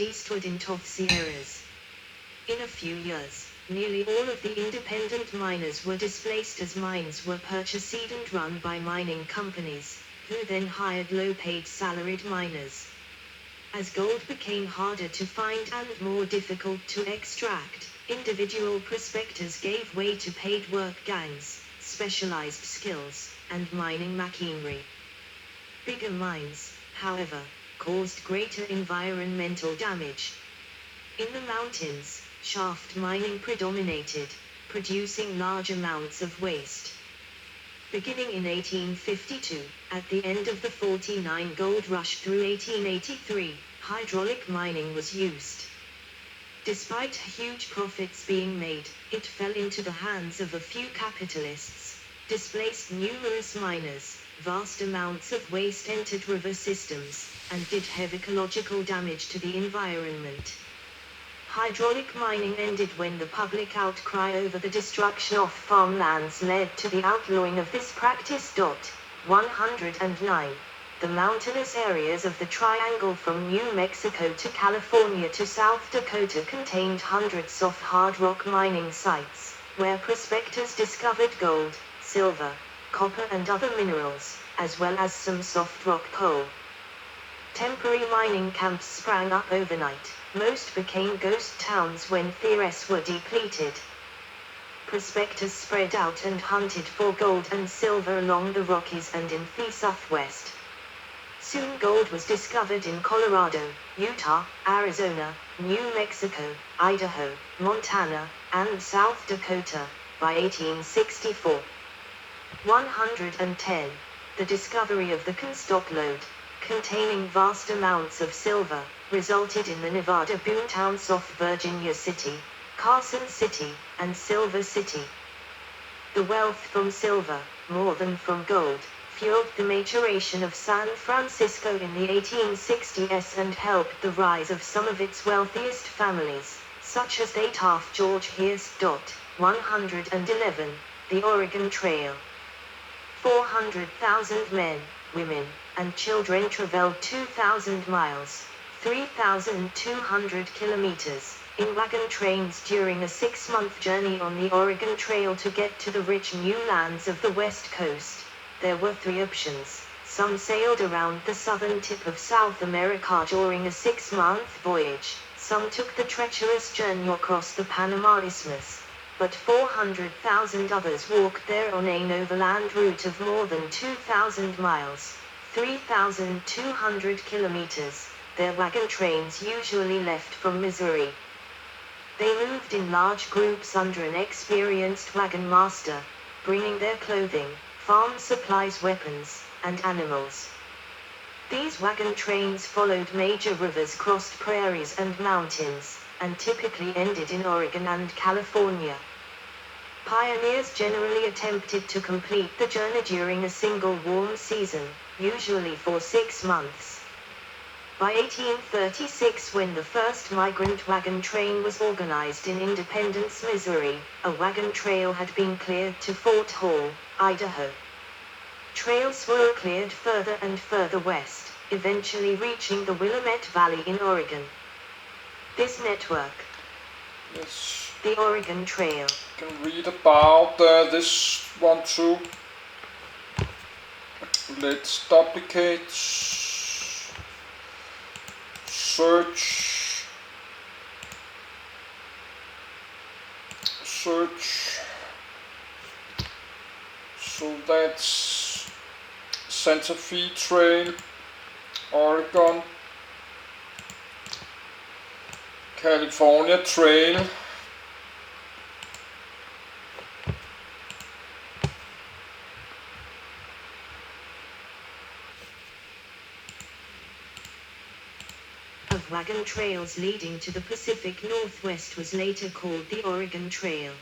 eastward in tough sierras. In a few years, nearly all of the independent miners were displaced as mines were purchased and run by mining companies, who then hired low-paid salaried miners. As gold became harder to find and more difficult to extract, individual prospectors gave way to paid work gangs, specialized skills, and mining machinery. Bigger mines, however, caused greater environmental damage. In the mountains, shaft mining predominated, producing large amounts of waste. Beginning in 1852, at the end of the 49 gold rush through 1883, hydraulic mining was used. Despite huge profits being made, it fell into the hands of a few capitalists, displaced numerous miners, vast amounts of waste entered river systems, and did heavy ecological damage to the environment. Hydraulic mining ended when the public outcry over the destruction of farmlands led to the outlawing of this practice. 109. The mountainous areas of the Triangle from New Mexico to California to South Dakota contained hundreds of hard rock mining sites, where prospectors discovered gold, silver, copper and other minerals, as well as some soft rock coal. Temporary mining camps sprang up overnight. Most became ghost towns when theres were depleted. Prospectors spread out and hunted for gold and silver along the Rockies and in the Southwest. Soon gold was discovered in Colorado, Utah, Arizona, New Mexico, Idaho, Montana, and South Dakota. By 1864. 110. The discovery of the Comstock lode, containing vast amounts of silver, resulted in the Nevada boomtowns of Virginia City, Carson City, and Silver City. The wealth from silver, more than from gold, fueled the maturation of San Francisco in the 1860s and helped the rise of some of its wealthiest families, such as Taft George Hearst. 111. The Oregon Trail. 400,000 men, women, and children traveled 2,000 miles, 3,200 kilometers, in wagon trains during a 6-month journey on the Oregon Trail to get to the rich new lands of the West Coast. There were 3 options. Some sailed around the southern tip of South America during a 6-month voyage, some took the treacherous journey across the Panama Isthmus, but 400,000 others walked there on an overland route of more than 2,000 miles, 3,200 kilometers. Their wagon trains usually left from Missouri. They moved in large groups under an experienced wagon master, bringing their clothing, farm supplies, weapons, and animals. These wagon trains followed major rivers, crossed prairies and mountains, and typically ended in Oregon and California. Pioneers generally attempted to complete the journey during a single warm season, usually for 6 months. By 1836, when the first migrant wagon train was organized in Independence, Missouri, a wagon trail had been cleared to Fort Hall, Idaho. Trails were cleared further and further west, eventually reaching the Willamette Valley in Oregon. This network, Yes. the Oregon Trail. You can read about this one too. Let's duplicate, search, so that's Santa Fe Trail, Oregon, California Trail, of wagon trails leading to the Pacific Northwest was later called the Oregon Trail.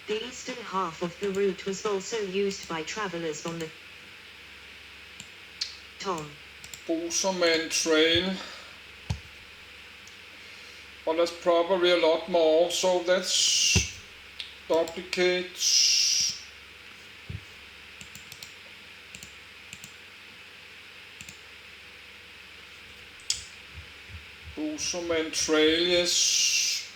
The eastern half of the route was also used by travelers on the Mormon Trail. But there's probably a lot more, so let's duplicate. Mormon Trail, yes.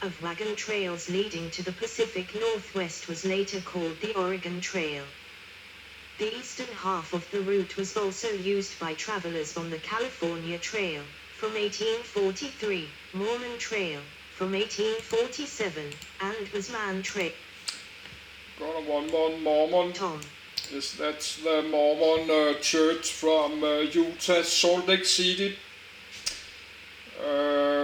Of wagon trails leading to the Pacific Northwest was later called the Oregon Trail. The eastern half of the route was also used by travelers on the California Trail, from 1843, Mormon Trail, from 1847, and was Man Trail. Got one more Mormon. Tom. Yes, that's the Mormon church from Utah, Salt Lake City.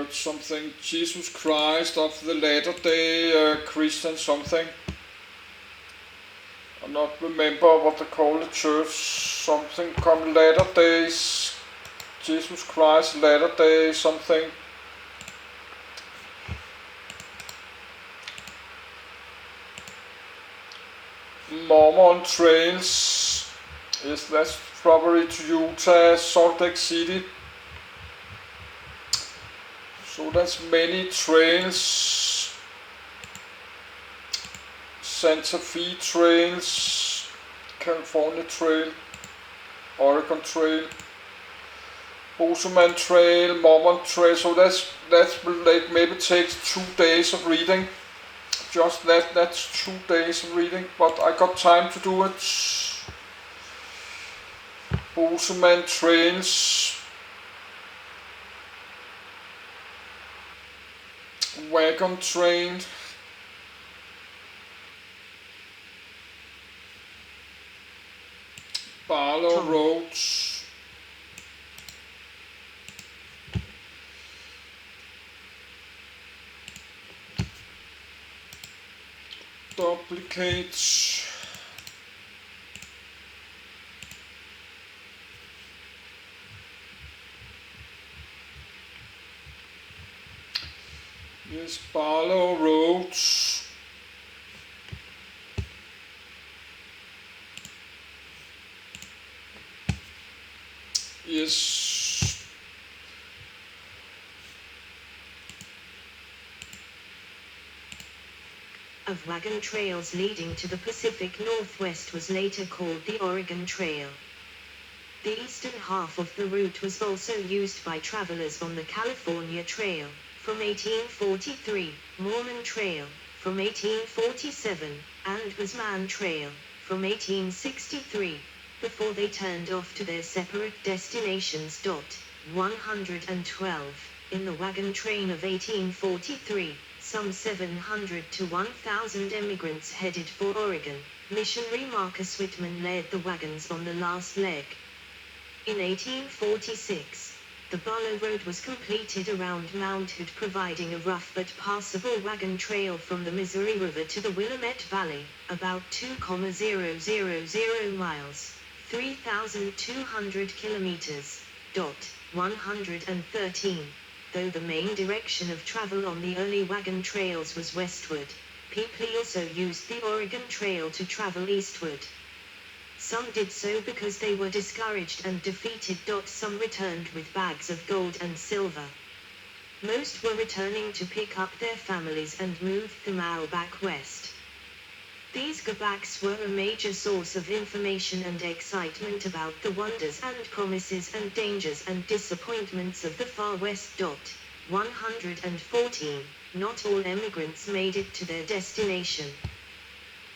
Something Jesus Christ of the Latter-day Christian something. I not remember what they call the church. Something come Latter Days. Jesus Christ Latter Day something. Mormon Trails. Yes, that's probably to Utah, Salt Lake City. So that's many trails. Santa Fe trails, California Trail, Oregon Trail, Bozeman Trail, Mormon Trail. So that's like maybe takes 2 days of reading. Just that's 2 days of reading, but I got time to do it. Bozeman Trails, Wagon Train, Barlow Roads, Duplicates, yes, Barlow Roads, yes. Of wagon trails leading to the Pacific Northwest was later called the Oregon Trail. The eastern half of the route was also used by travelers on the California Trail, from 1843, Mormon Trail, from 1847, and was Man Trail, from 1863, before they turned off to their separate destinations. 112. In the wagon train of 1843, some 700 to 1,000 emigrants headed for Oregon. Missionary Marcus Whitman led the wagons on the last leg. In 1846, the Barlow Road was completed around Mount Hood, providing a rough but passable wagon trail from the Missouri River to the Willamette Valley, about 2,000 miles, 3,200 kilometers. 113. Though the main direction of travel on the early wagon trails was westward, people also used the Oregon Trail to travel eastward. Some did so because they were discouraged and defeated. Some returned with bags of gold and silver. Most were returning to pick up their families and move them back west. These go-backs were a major source of information and excitement about the wonders and promises and dangers and disappointments of the far west. 114. Not all emigrants made it to their destination.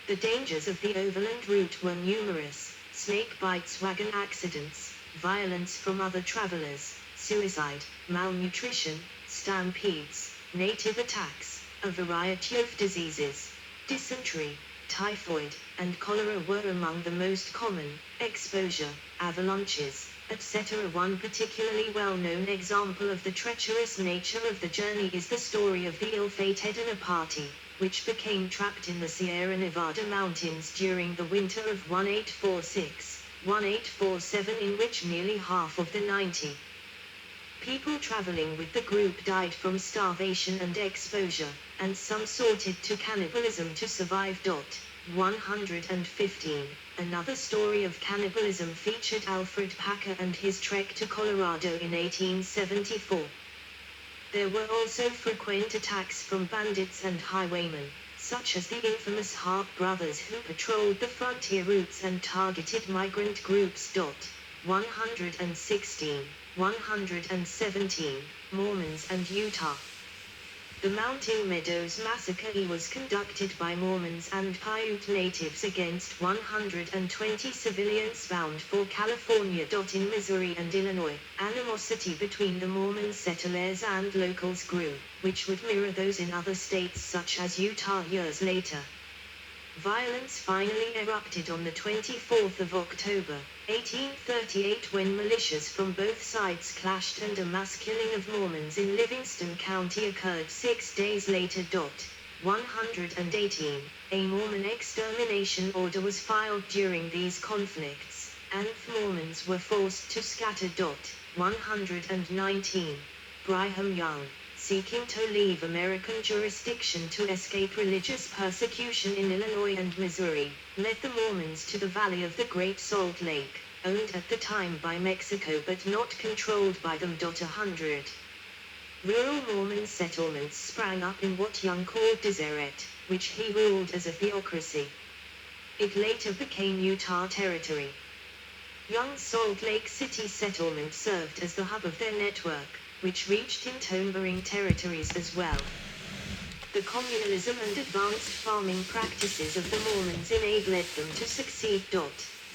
The dangers of the overland route were numerous: snake bites, wagon accidents, violence from other travelers, suicide, malnutrition, stampedes, native attacks, a variety of diseases. Dysentery, typhoid, and cholera were among the most common. Exposure, avalanches, etc. One particularly well-known example of the treacherous nature of the journey is the story of the ill-fated in a party, which became trapped in the Sierra Nevada mountains during the winter of 1846-1847, in which nearly half of the 90 people traveling with the group died from starvation and exposure, and some sorted to cannibalism to survive. 115. Another story of cannibalism featured Alfred Packer and his trek to Colorado in 1874. There were also frequent attacks from bandits and highwaymen, such as the infamous Hart brothers who patrolled the frontier routes and targeted migrant groups. 116, 117, Mormons and Utah. The Mountain Meadows Massacre was conducted by Mormons and Paiute natives against 120 civilians bound for California. In Missouri and Illinois, animosity between the Mormon settlers and locals grew, which would mirror those in other states such as Utah years later. Violence finally erupted on the 24th of October, 1838 when militias from both sides clashed and a mass killing of Mormons in Livingston County occurred 6 days later. 118, a Mormon extermination order was filed during these conflicts, and Mormons were forced to scatter. 119, Brigham Young, seeking to leave American jurisdiction to escape religious persecution in Illinois and Missouri, led the Mormons to the Valley of the Great Salt Lake, owned at the time by Mexico but not controlled by them. 100. Rural Mormon settlements sprang up in what Young called Deseret, which he ruled as a theocracy. It later became Utah Territory. Young's Salt Lake City settlement served as the hub of their network, which reached into neighboring territories as well. The communalism and advanced farming practices of the Mormons enabled them to succeed.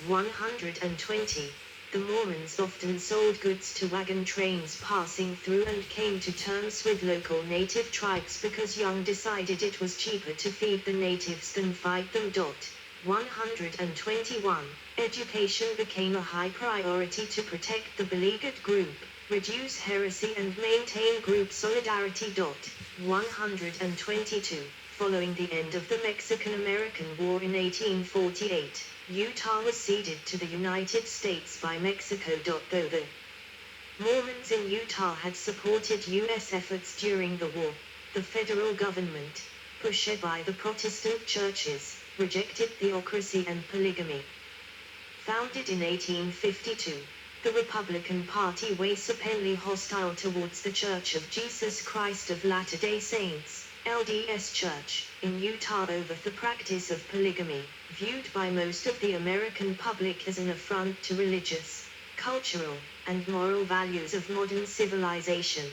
120. The Mormons often sold goods to wagon trains passing through and came to terms with local native tribes because Young decided it was cheaper to feed the natives than fight them. 121. Education became a high priority to protect the beleaguered group, reduce heresy and maintain group solidarity. 122. Following the end of the Mexican-American War in 1848, Utah was ceded to the United States by Mexico. Though the Mormons in Utah had supported U.S. efforts during the war, the federal government, pushed by the Protestant churches, rejected theocracy and polygamy. Founded in 1852, the Republican Party was openly hostile towards the Church of Jesus Christ of Latter-day Saints, LDS Church, in Utah over the practice of polygamy, viewed by most of the American public as an affront to religious, cultural, and moral values of modern civilization.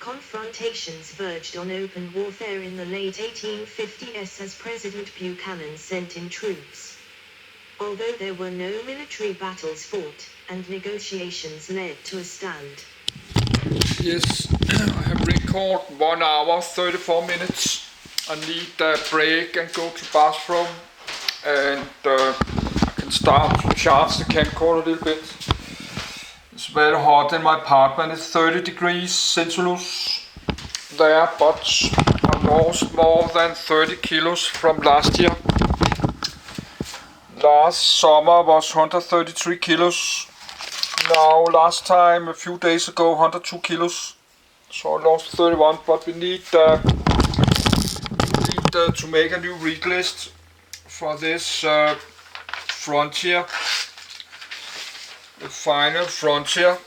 Confrontations verged on open warfare in the late 1850s as President Buchanan sent in troops. Although there were no military battles fought, and negotiations led to a stand. Yes, I have recorded 1 hour, 34 minutes. I need a break and go to bathroom, and I can start to charge the camcorder a little bit. It's very hot in my apartment. It's 30 degrees Celsius there, but I lost more than 30 kilos from last year. Last summer was 133 kilos. Now, last time, a few days ago, 102 kilos. So I lost 31, but we need to make a new read list for this frontier. The final frontier.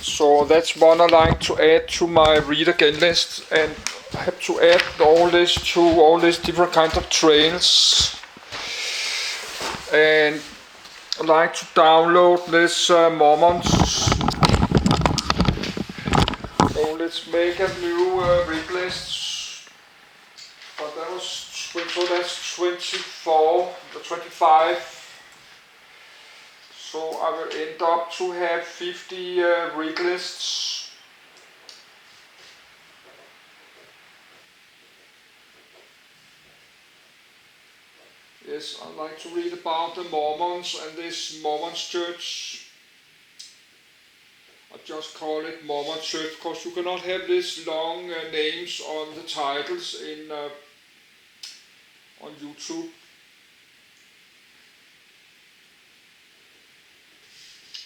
So that's one I like to add to my read again list, and I have to add all this to all these different kinds of trails. And I like to download this Mormons. So let's make a new read list. But that was so that's 24, the 25. So I will end up to have 50 read lists. Yes, I like to read about the Mormons and this Mormon church. I just call it Mormon church because you cannot have these long names on the titles in on YouTube.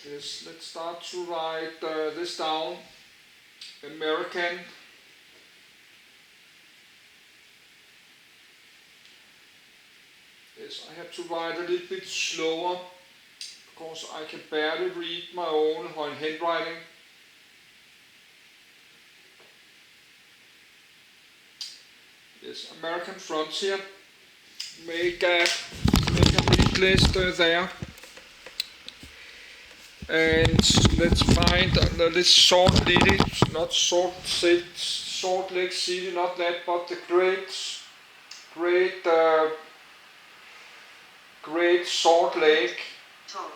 Yes, let's start to write this down. American. Yes, I have to write a little bit slower because I can barely read my own handwriting. Yes, American Frontier. Make a link list there. And let's find this Salt Lake, not Salt Lake City, not that, but the Great Salt Lake. Tom.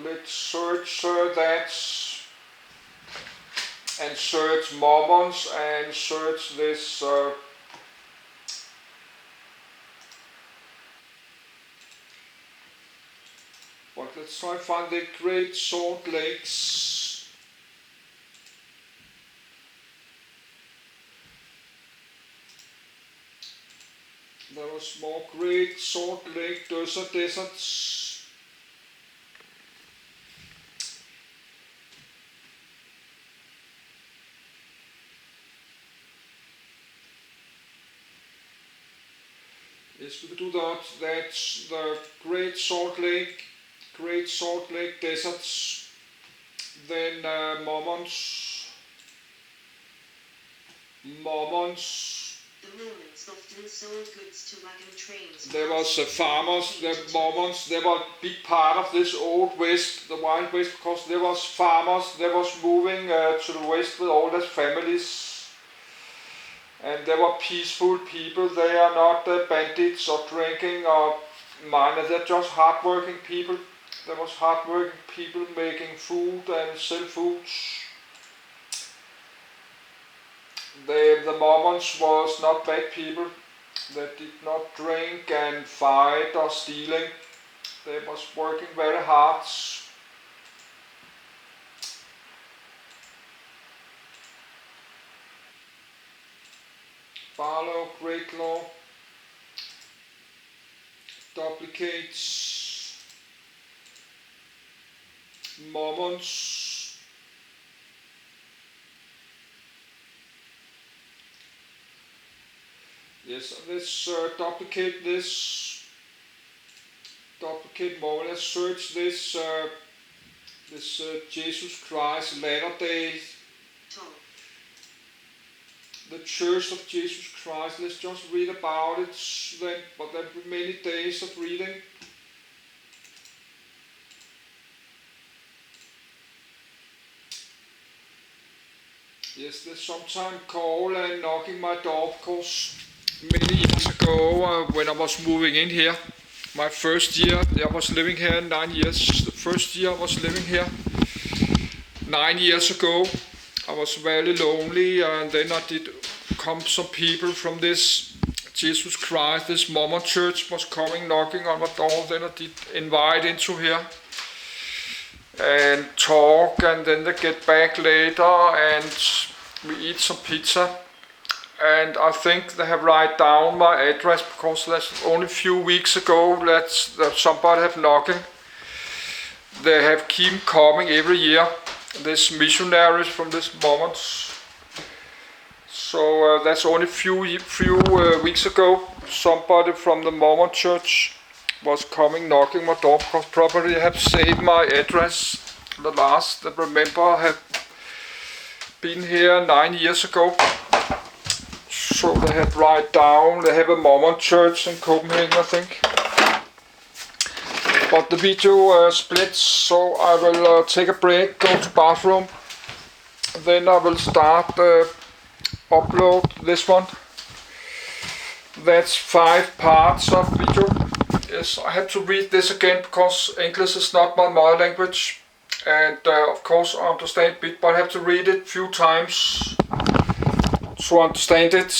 Let's search that and search Mormons and search this but let's try to find the Great Salt Lakes. There was more Great Salt Lake deserts. Yes, we could do that. That's the Great Salt Lake deserts. Then Mormons. The Mormons often sold goods to wagon trains. There was farmers, the Mormons, they were a big part of this old West, the Wild West, because there was farmers, they was moving to the West with all their families. And they were peaceful people, they are not bandits or drinking or miners, they're just hardworking people. There was hardworking people making food and sell foods. The Mormons was not bad people. They did not drink and fight or stealing. They was working very hard. Barlow, Great Law, duplicates, Mormons, yes, let's duplicate this, duplicate more, let's search this, Jesus Christ Latter-day, the Church of Jesus Christ. Let's just read about it then, but there will be many days of reading. Yes, there's sometime call and knocking my door, because many years ago when I was moving in here, my first year, I was living here 9 years, the first year I was living here, 9 years ago, I was very lonely, and then I did come some people from this Jesus Christ, this Mormon church was coming knocking on my door, then I did invite into here and talk, and then they get back later and we eat some pizza, and I think they have write down my address, because that's only a few weeks ago that somebody have knocking. They have keep coming every year, these missionaries from this Mormons. So that's only few weeks ago. Somebody from the Mormon church was coming knocking my door, because probably have saved my address. The last that remember I have been here 9 years ago. So they have write down, they have a Mormon church in Copenhagen, I think. But the video splits, so I will take a break, go to bathroom, then I will start upload this one. That's 5 parts of video. Yes, I have to read this again because English is not my mother language, and of course I understand a bit, but I have to read it a few times to understand it.